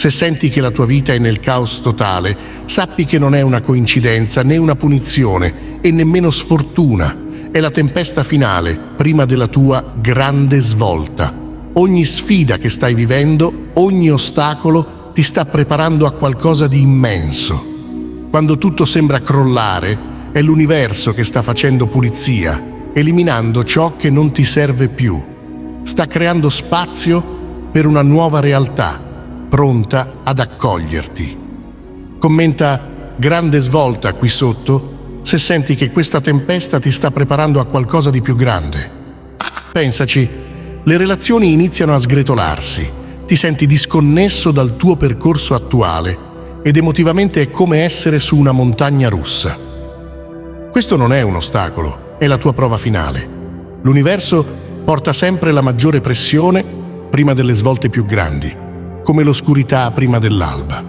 Se senti che la tua vita è nel caos totale, sappi che non è una coincidenza né una punizione e nemmeno sfortuna. È la tempesta finale prima della tua grande svolta. Ogni sfida che stai vivendo, ogni ostacolo ti sta preparando a qualcosa di immenso. Quando tutto sembra crollare, è l'universo che sta facendo pulizia, eliminando ciò che non ti serve più. Sta creando spazio per una nuova realtà, pronta ad accoglierti. Commenta "grande svolta" qui sotto se senti che questa tempesta ti sta preparando a qualcosa di più grande. Pensaci, le relazioni iniziano a sgretolarsi, ti senti disconnesso dal tuo percorso attuale ed emotivamente è come essere su una montagna russa. Questo non è un ostacolo, è la tua prova finale. L'universo porta sempre la maggiore pressione prima delle svolte più grandi, come l'oscurità prima dell'alba.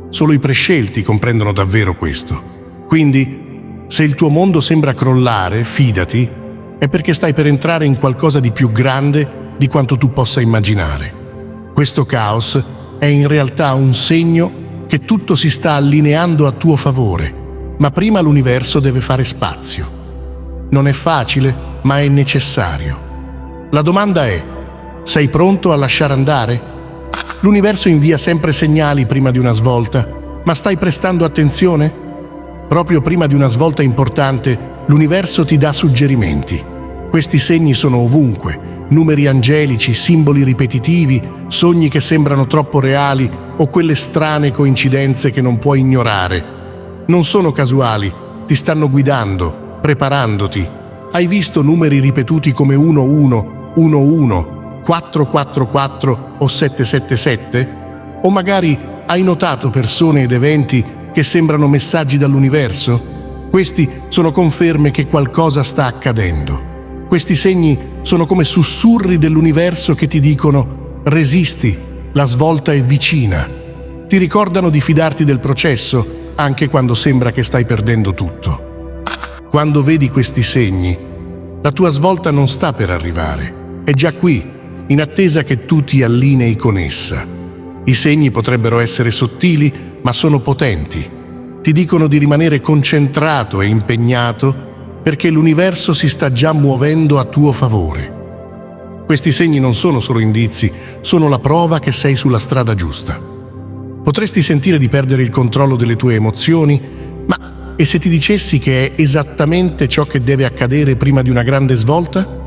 Solo i prescelti comprendono davvero questo. Quindi, se il tuo mondo sembra crollare, fidati, è perché stai per entrare in qualcosa di più grande di quanto tu possa immaginare. Questo caos è in realtà un segno che tutto si sta allineando a tuo favore, ma prima l'universo deve fare spazio. Non è facile, ma è necessario. La domanda è: sei pronto a lasciare andare? L'universo invia sempre segnali prima di una svolta, ma stai prestando attenzione? Proprio prima di una svolta importante, l'universo ti dà suggerimenti. Questi segni sono ovunque: numeri angelici, simboli ripetitivi, sogni che sembrano troppo reali o quelle strane coincidenze che non puoi ignorare. Non sono casuali, ti stanno guidando, preparandoti. Hai visto numeri ripetuti come 11, 11, 444 o 777? O magari hai notato persone ed eventi che sembrano messaggi dall'universo? Questi sono conferme che qualcosa sta accadendo. Questi segni sono come sussurri dell'universo che ti dicono: resisti, la svolta è vicina. Ti ricordano di fidarti del processo, anche quando sembra che stai perdendo tutto. Quando vedi questi segni, la tua svolta non sta per arrivare, è già qui, in attesa che tu ti allinei con essa. I segni potrebbero essere sottili, ma sono potenti. Ti dicono di rimanere concentrato e impegnato perché l'universo si sta già muovendo a tuo favore. Questi segni non sono solo indizi, sono la prova che sei sulla strada giusta. Potresti sentire di perdere il controllo delle tue emozioni, ma e se ti dicessi che è esattamente ciò che deve accadere prima di una grande svolta?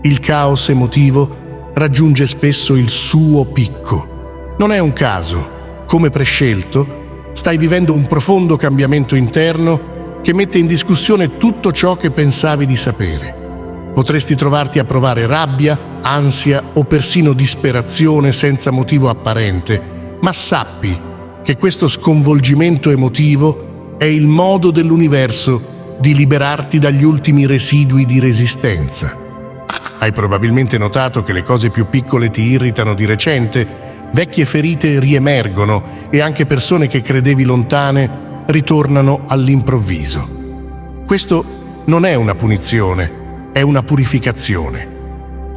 Il caos emotivo raggiunge spesso il suo picco. Non è un caso, come prescelto, stai vivendo un profondo cambiamento interno che mette in discussione tutto ciò che pensavi di sapere. Potresti trovarti a provare rabbia, ansia o persino disperazione senza motivo apparente, ma sappi che questo sconvolgimento emotivo è il modo dell'universo di liberarti dagli ultimi residui di resistenza. Hai probabilmente notato che le cose più piccole ti irritano di recente, vecchie ferite riemergono e anche persone che credevi lontane ritornano all'improvviso. Questo non è una punizione, è una purificazione.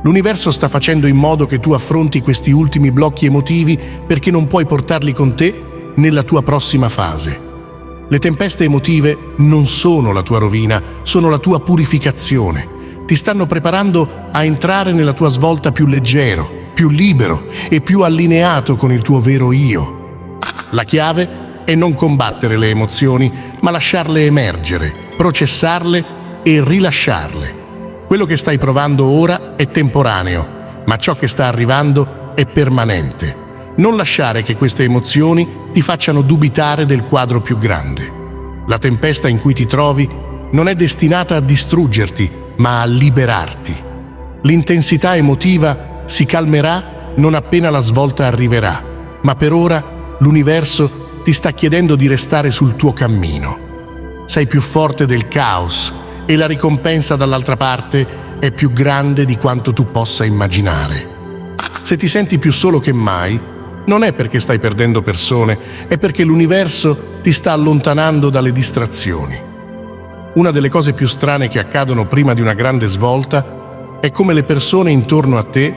L'universo sta facendo in modo che tu affronti questi ultimi blocchi emotivi perché non puoi portarli con te nella tua prossima fase. Le tempeste emotive non sono la tua rovina, sono la tua purificazione. Ti stanno preparando a entrare nella tua svolta più leggero, più libero e più allineato con il tuo vero io. La chiave è non combattere le emozioni, ma lasciarle emergere, processarle e rilasciarle. Quello che stai provando ora è temporaneo, ma ciò che sta arrivando è permanente. Non lasciare che queste emozioni ti facciano dubitare del quadro più grande. La tempesta in cui ti trovi non è destinata a distruggerti, ma a liberarti. L'intensità emotiva si calmerà non appena la svolta arriverà, ma per ora l'universo ti sta chiedendo di restare sul tuo cammino. Sei più forte del caos e la ricompensa dall'altra parte è più grande di quanto tu possa immaginare. Se ti senti più solo che mai, non è perché stai perdendo persone, è perché l'universo ti sta allontanando dalle distrazioni. Una delle cose più strane che accadono prima di una grande svolta è come le persone intorno a te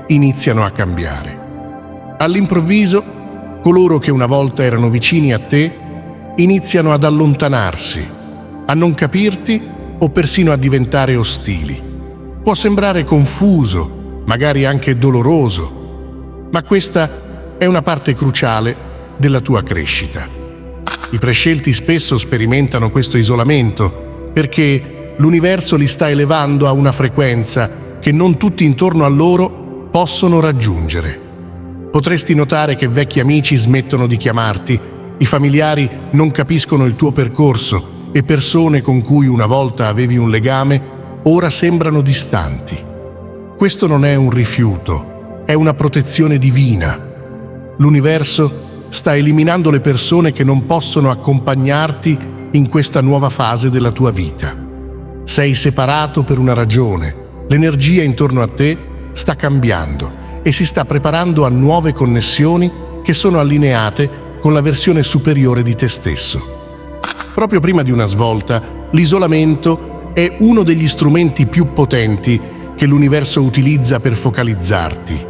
iniziano a cambiare. All'improvviso Coloro che una volta erano vicini a te iniziano ad allontanarsi, a non capirti o persino a diventare ostili. Può sembrare confuso, magari anche doloroso, ma questa è una parte cruciale della tua crescita. I prescelti spesso sperimentano questo isolamento perché l'universo li sta elevando a una frequenza che non tutti intorno a loro possono raggiungere. Potresti notare che vecchi amici smettono di chiamarti, i familiari non capiscono il tuo percorso e persone con cui una volta avevi un legame ora sembrano distanti. Questo non è un rifiuto, è una protezione divina. L'universo sta eliminando le persone che non possono accompagnarti in questa nuova fase della tua vita. Sei separato per una ragione, l'energia intorno a te sta cambiando e si sta preparando a nuove connessioni che sono allineate con la versione superiore di te stesso. Proprio prima di una svolta, l'isolamento è uno degli strumenti più potenti che l'universo utilizza per focalizzarti.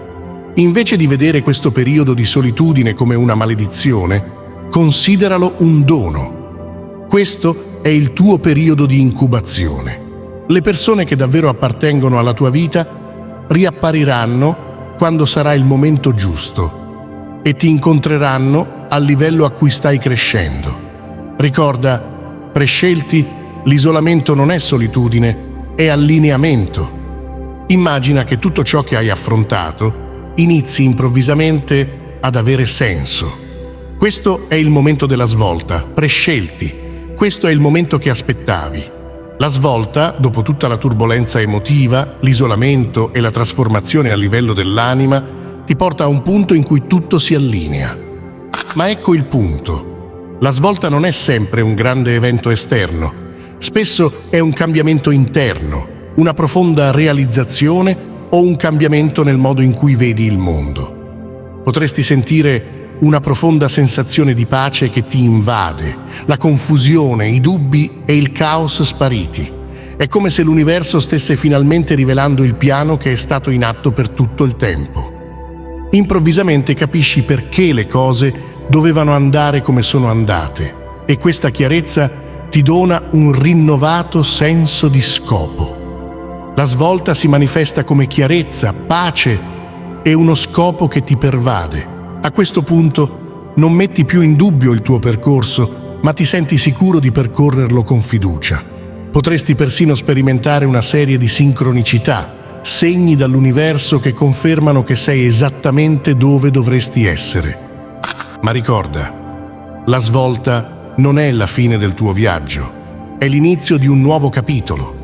Invece di vedere questo periodo di solitudine come una maledizione, consideralo un dono. Questo è il tuo periodo di incubazione. Le persone che davvero appartengono alla tua vita riappariranno quando sarà il momento giusto e ti incontreranno al livello a cui stai crescendo. Ricorda, prescelti, l'isolamento non è solitudine, è allineamento. Immagina che tutto ciò che hai affrontato inizi improvvisamente ad avere senso. Questo è il momento della svolta, prescelti. Questo è il momento che aspettavi. La svolta, dopo tutta la turbolenza emotiva, l'isolamento e la trasformazione a livello dell'anima, ti porta a un punto in cui tutto si allinea. Ma ecco il punto. La svolta non è sempre un grande evento esterno. Spesso è un cambiamento interno, una profonda realizzazione o un cambiamento nel modo in cui vedi il mondo. Potresti sentire una profonda sensazione di pace che ti invade, la confusione, i dubbi e il caos spariti. È come se l'universo stesse finalmente rivelando il piano che è stato in atto per tutto il tempo. Improvvisamente capisci perché le cose dovevano andare come sono andate e questa chiarezza ti dona un rinnovato senso di scopo. La svolta si manifesta come chiarezza, pace e uno scopo che ti pervade. A questo punto non metti più in dubbio il tuo percorso, ma ti senti sicuro di percorrerlo con fiducia. Potresti persino sperimentare una serie di sincronicità, segni dall'universo che confermano che sei esattamente dove dovresti essere. Ma ricorda, la svolta non è la fine del tuo viaggio, è l'inizio di un nuovo capitolo.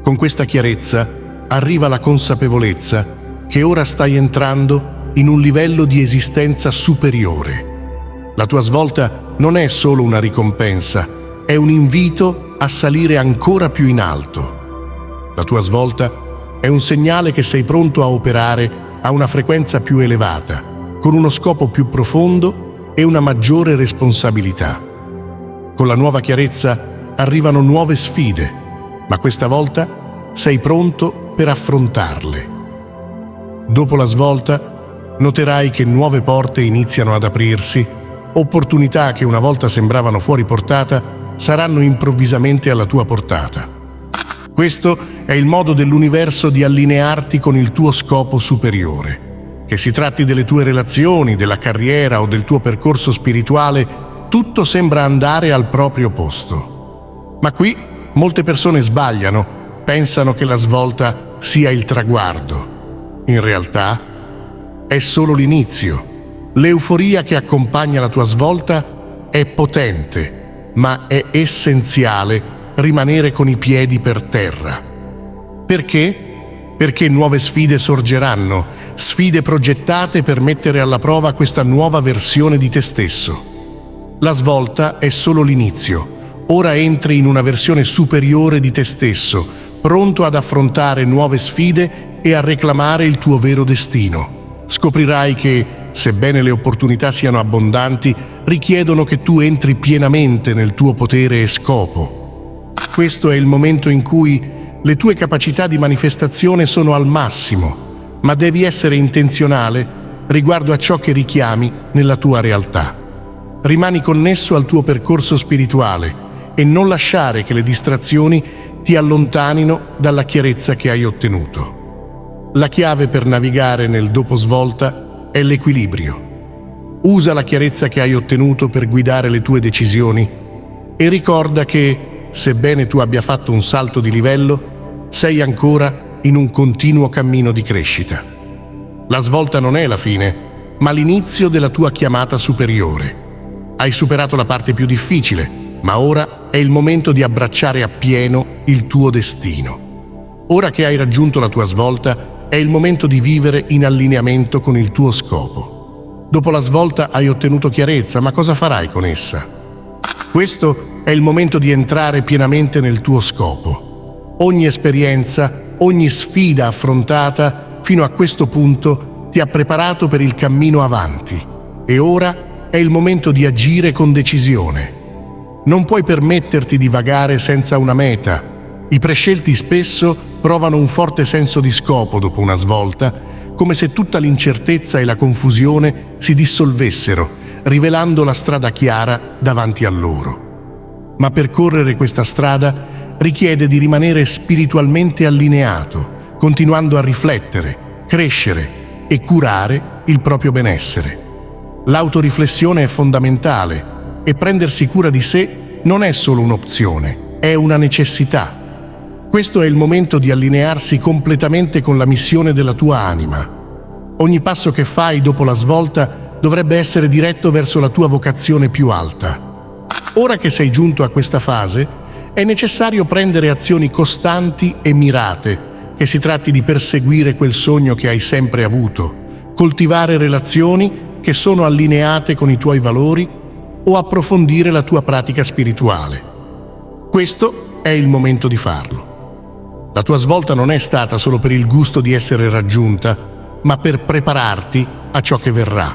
Con questa chiarezza arriva la consapevolezza che ora stai entrando in un livello di esistenza superiore. La tua svolta non è solo una ricompensa, è un invito a salire ancora più in alto. La tua svolta è un segnale che sei pronto a operare a una frequenza più elevata, con uno scopo più profondo e una maggiore responsabilità. Con la nuova chiarezza arrivano nuove sfide, ma questa volta sei pronto per affrontarle. Dopo la svolta, noterai che nuove porte iniziano ad aprirsi, opportunità che una volta sembravano fuori portata saranno improvvisamente alla tua portata. Questo è il modo dell'universo di allinearti con il tuo scopo superiore. Che si tratti delle tue relazioni, della carriera o del tuo percorso spirituale, tutto sembra andare al proprio posto. Ma qui molte persone sbagliano, pensano che la svolta sia il traguardo. In realtà è solo l'inizio. L'euforia che accompagna la tua svolta è potente, ma è essenziale rimanere con i piedi per terra. Perché? Perché nuove sfide sorgeranno, sfide progettate per mettere alla prova questa nuova versione di te stesso. La svolta è solo l'inizio. Ora entri in una versione superiore di te stesso, pronto ad affrontare nuove sfide e a reclamare il tuo vero destino. Scoprirai che, sebbene le opportunità siano abbondanti, richiedono che tu entri pienamente nel tuo potere e scopo. Questo è il momento in cui le tue capacità di manifestazione sono al massimo, ma devi essere intenzionale riguardo a ciò che richiami nella tua realtà. Rimani connesso al tuo percorso spirituale e non lasciare che le distrazioni ti allontanino dalla chiarezza che hai ottenuto. La chiave per navigare nel dopo svolta è l'equilibrio. Usa la chiarezza che hai ottenuto per guidare le tue decisioni e ricorda che, sebbene tu abbia fatto un salto di livello, sei ancora in un continuo cammino di crescita. La svolta non è la fine, ma l'inizio della tua chiamata superiore. Hai superato la parte più difficile, ma ora è il momento di abbracciare appieno il tuo destino. Ora che hai raggiunto la tua svolta, è il momento di vivere in allineamento con il tuo scopo. Dopo la svolta hai ottenuto chiarezza, ma cosa farai con essa? Questo è il momento di entrare pienamente nel tuo scopo. Ogni esperienza, ogni sfida affrontata fino a questo punto ti ha preparato per il cammino avanti e ora è il momento di agire con decisione. Non puoi permetterti di vagare senza una meta. I prescelti spesso provano un forte senso di scopo dopo una svolta, come se tutta l'incertezza e la confusione si dissolvessero, rivelando la strada chiara davanti a loro. Ma percorrere questa strada richiede di rimanere spiritualmente allineato, continuando a riflettere, crescere e curare il proprio benessere. L'autoriflessione è fondamentale e prendersi cura di sé non è solo un'opzione, è una necessità. Questo è il momento di allinearsi completamente con la missione della tua anima. Ogni passo che fai dopo la svolta dovrebbe essere diretto verso la tua vocazione più alta. Ora che sei giunto a questa fase, è necessario prendere azioni costanti e mirate, che si tratti di perseguire quel sogno che hai sempre avuto, coltivare relazioni che sono allineate con i tuoi valori o approfondire la tua pratica spirituale. Questo è il momento di farlo. La tua svolta non è stata solo per il gusto di essere raggiunta, ma per prepararti a ciò che verrà.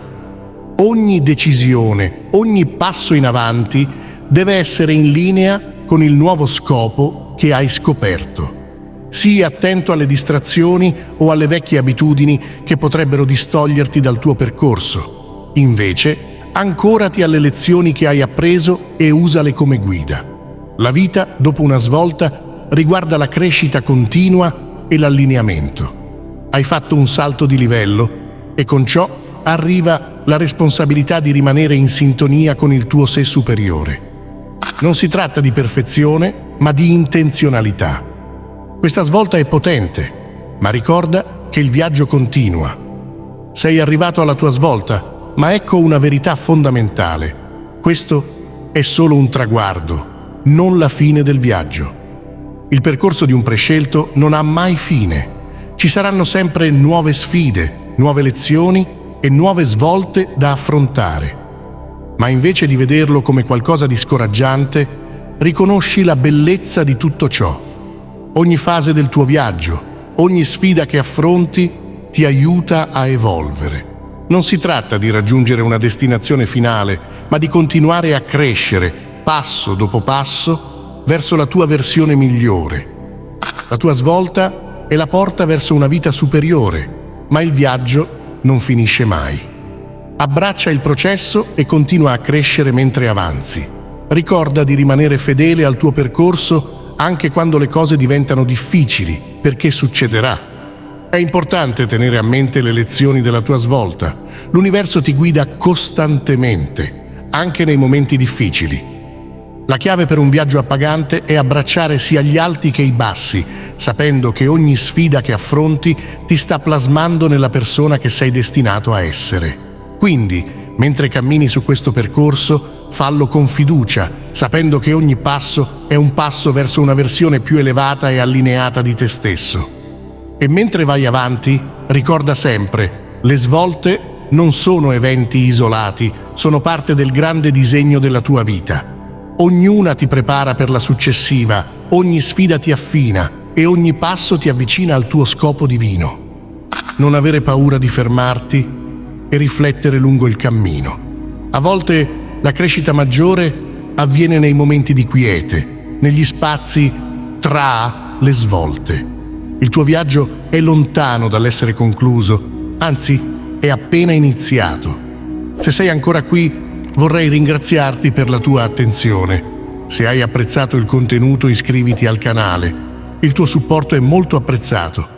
Ogni decisione, ogni passo in avanti deve essere in linea con il nuovo scopo che hai scoperto. Sii attento alle distrazioni o alle vecchie abitudini che potrebbero distoglierti dal tuo percorso. Invece, ancorati alle lezioni che hai appreso e usale come guida. La vita, dopo una svolta, riguarda la crescita continua e l'allineamento. Hai fatto un salto di livello e con ciò arriva la responsabilità di rimanere in sintonia con il tuo sé superiore. Non si tratta di perfezione, ma di intenzionalità. Questa svolta è potente, ma ricorda che il viaggio continua. Sei arrivato alla tua svolta, ma ecco una verità fondamentale. Questo è solo un traguardo, non la fine del viaggio. Il percorso di un prescelto non ha mai fine. Ci saranno sempre nuove sfide, nuove lezioni e nuove svolte da affrontare. Ma invece di vederlo come qualcosa di scoraggiante, riconosci la bellezza di tutto ciò. Ogni fase del tuo viaggio, ogni sfida che affronti ti aiuta a evolvere. Non si tratta di raggiungere una destinazione finale, ma di continuare a crescere, passo dopo passo, verso la tua versione migliore. La tua svolta è la porta verso una vita superiore, ma il viaggio non finisce mai. Abbraccia il processo e continua a crescere mentre avanzi. Ricorda di rimanere fedele al tuo percorso anche quando le cose diventano difficili, perché succederà. È importante tenere a mente le lezioni della tua svolta. L'universo ti guida costantemente, anche nei momenti difficili. La chiave per un viaggio appagante è abbracciare sia gli alti che i bassi, sapendo che ogni sfida che affronti ti sta plasmando nella persona che sei destinato a essere. Quindi, mentre cammini su questo percorso, fallo con fiducia, sapendo che ogni passo è un passo verso una versione più elevata e allineata di te stesso. E mentre vai avanti, ricorda sempre, le svolte non sono eventi isolati, sono parte del grande disegno della tua vita. Ognuna ti prepara per la successiva, ogni sfida ti affina e ogni passo ti avvicina al tuo scopo divino. Non avere paura di fermarti e riflettere lungo il cammino. A volte la crescita maggiore avviene nei momenti di quiete, negli spazi tra le svolte. Il tuo viaggio è lontano dall'essere concluso, anzi è appena iniziato. Se sei ancora qui, vorrei ringraziarti per la tua attenzione. Se hai apprezzato il contenuto, iscriviti al canale. Il tuo supporto è molto apprezzato.